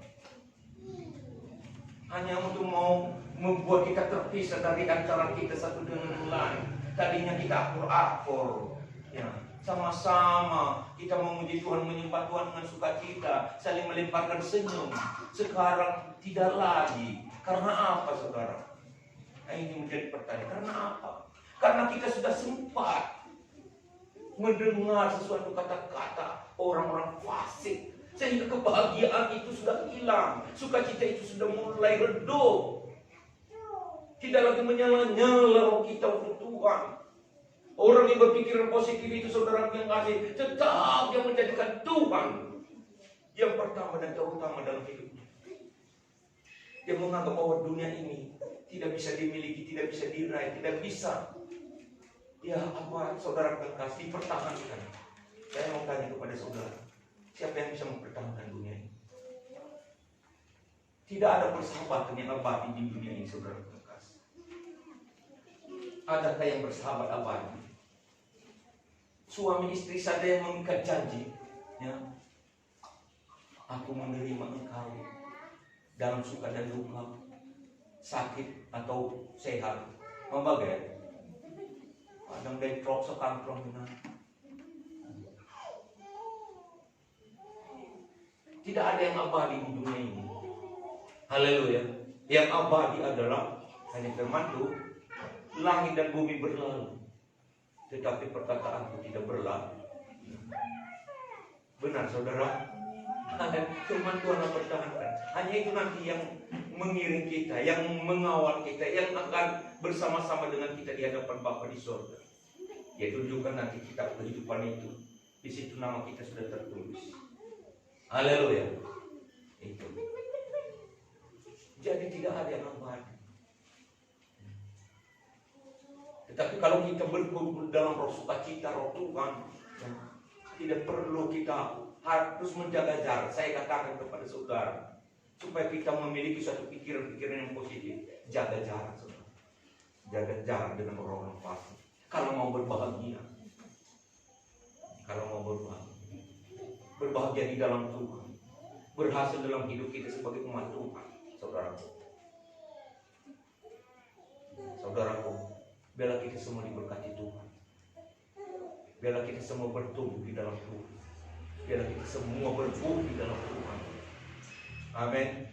hanya untuk mau membuat kita terpisah dari antara kita satu dengan yang lain. Tadinya kita akur-akur, ya, sama-sama kita memuji Tuhan, menyembah Tuhan dengan sukacita, saling melemparkan senyum. Sekarang tidak lagi. Karena apa, saudara? Nah, ini menjadi pertanyaan. Karena apa? Karena kita sudah sempat mendengar sesuatu kata-kata orang-orang fasik, sehingga kebahagiaan itu sudah hilang, sukacita itu sudah mulai redup. Tidak lagi menyala-nyala roh kita untuk Tuhan. Orang yang berpikiran positif itu, saudara yang kasih, tetap yang menjadikan Tuhan yang pertama dan terutama dalam hidupnya. Dia menganggap bahwa dunia ini tidak bisa dimiliki, tidak bisa diraih, tidak bisa. Ya apa, saudara yang kasih, pertahankan. Saya mau tanya kepada saudara, siapa yang bisa mempertahankan dunia ini? Tidak ada persahabatan yang abadi di dunia ini, saudara yang kasih. Adakah yang bersahabat abadi? Suami istri saja yang mengikat janji, ya, aku menerima engkau dalam suka dan duka, sakit atau sehat. Membagai kadang bentrok sekantrong dengan. Tidak ada yang abadi di dunia ini. Haleluya. Yang abadi adalah hanya firman Tuhan. Langit dan bumi berlalu, tetapi perkataanku tidak berlalu. Benar, saudara? Firman Tuhan yang pertahankan. Hanya itu nanti yang mengiring kita, yang mengawal kita, yang akan bersama-sama dengan kita di hadapan Bapa di surga. Dia tunjukkan nanti kitab kehidupan itu. Di situ nama kita sudah tertulis. Haleluya. Itu. Jadi tidak ada yang abadi. Tetapi kalau kita berkumpul dalam roh sukacita, roh Tuhan, tidak perlu kita harus menjaga jarak. Saya katakan kepada saudara, supaya kita memiliki suatu pikiran-pikiran yang positif, jaga jarak, saudara. Jaga jarak dengan orang-orang fasik. Kalau mau berbahagia, berbahagia di dalam Tuhan, berhasil dalam hidup kita sebagai umat Tuhan, saudaraku, biarlah kita semua diberkati Tuhan. Biarlah kita semua bertumbuh di dalam Tuhan. Biarlah kita semua bertumbuh di dalam Tuhan. Amin.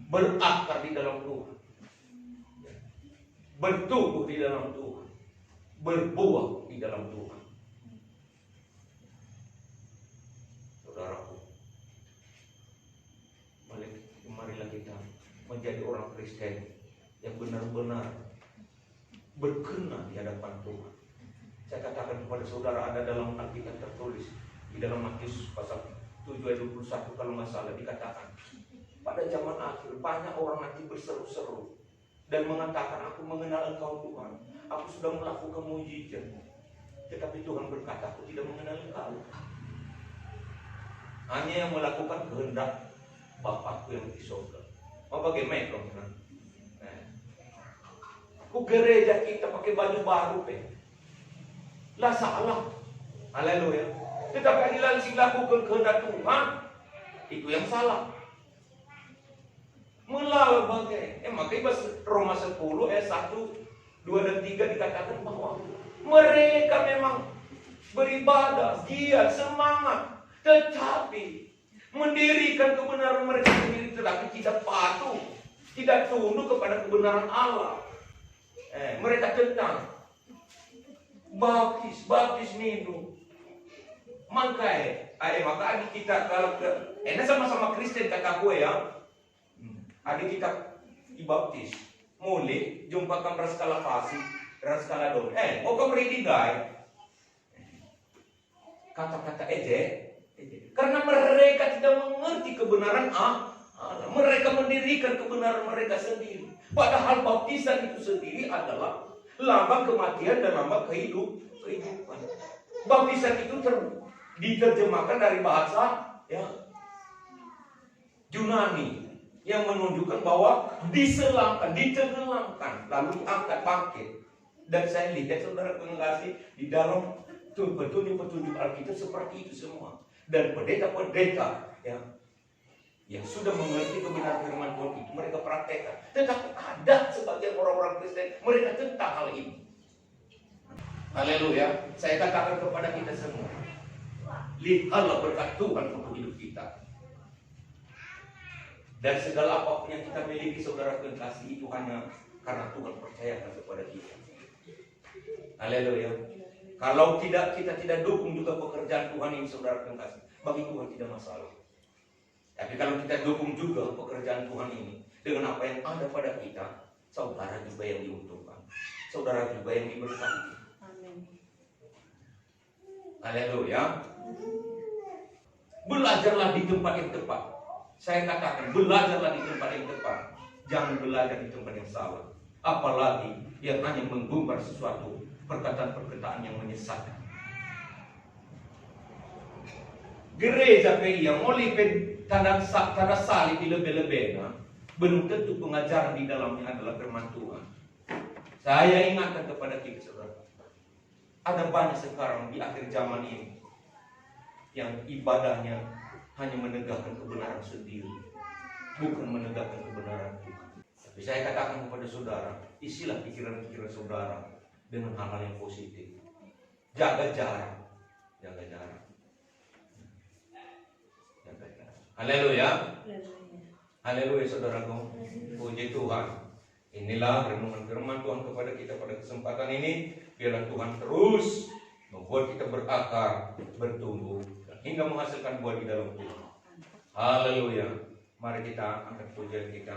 Berakar di dalam Tuhan. Bertumbuh di dalam Tuhan. Berbuah di dalam Tuhan. Saudaraku, marilah kita menjadi orang Kristen yang benar-benar berkenan di hadapan Tuhan. Saya katakan kepada saudara, ada dalam Alkitab tertulis di dalam Matius pasal 7 ayat 21 kalau nggak salah, dikatakan pada zaman akhir banyak orang nanti berseru-seru dan mengatakan, aku mengenal Engkau Tuhan, aku sudah melakukan mujizat. Tetapi Tuhan berkata, aku tidak mengenal Engkau. Hanya yang melakukan kehendak Bapakku yang di surga. Mau pakai mic dong, ku gereja kita pakai baju baru, lah salah. Haleluya. Tetapi langsung lakukan kehendak Tuhan, itu yang salah. Melalu bagai, makanya Roma 10 ayat 1, 2 dan 3 dikatakan bahwa mereka memang beribadah, giat, semangat, tetapi mendirikan kebenaran mereka sendiri, tetapi tidak patuh, tidak tunduk kepada kebenaran Allah. Mereka tentang baptis minum. Maka adik kita kalau enak sama-sama Kristen kata gue ya. Adik kita dibaptis, mulai jumpa kamar skala fasih, skala dong. Mau ke reading guys. Kata-kata eje. Karena mereka tidak mengerti kebenaran Allah. Mereka mendirikan kebenaran mereka sendiri. Padahal baptisan itu sendiri adalah lambang kematian dan lambang kehidupan. Baptisan itu diterjemahkan dari bahasa Yunani yang menunjukkan bahwa ditenggelamkan, lalu diangkat bangkit. Dan saya lihat saudara pengasih di dalam petunjuk-petunjuk Alkitab seperti itu semua. Dan pendeta-pendeta yang sudah mengerti kebenaran firman Tuhan itu mereka praktekkan. Tetapi ada sebagian orang-orang Kristen mereka tentang hal ini. Haleluya. Saya katakan kepada kita semua, lihatlah berkat Tuhan untuk hidup kita. Dan segala apapun yang kita miliki, saudara kekasih, itu hanya karena Tuhan percayakan kepada kita. Haleluya. Kalau kita tidak dukung juga pekerjaan Tuhan ini, saudara kekasih, bagi Tuhan tidak masalah. Tapi kalau kita dukung juga pekerjaan Tuhan ini dengan apa yang ada pada kita, saudara juga yang diuntungkan, saudara juga yang diberkati. Amin. Haleluya. Belajarlah di tempat yang tepat. Saya katakan, belajarlah di tempat yang tepat. Jangan belajar di tempat yang salah. Apalagi yang hanya menggumbar sesuatu perkataan-perkataan yang menyesatkan. Gereja yang oleh tanda salib di lebih-lebihnya, belum tentu pengajaran di dalamnya adalah firman Tuhan. Saya ingatkan kepada kita, saudara. Ada banyak sekarang di akhir zaman ini yang ibadahnya hanya menegakkan kebenaran sendiri, bukan menegakkan kebenaran Tuhan. Tapi saya katakan kepada saudara, isilah pikiran-pikiran saudara dengan hal-hal yang positif. Jaga jarak. Jaga jarak. Haleluya. Haleluya saudaraku. Puji Tuhan. Inilah renungan firman Tuhan kepada kita pada kesempatan ini. Biarlah Tuhan terus membuat kita berakar, bertumbuh, hingga menghasilkan buah di dalam Tuhan. Haleluya. Mari kita angkat pujian kita.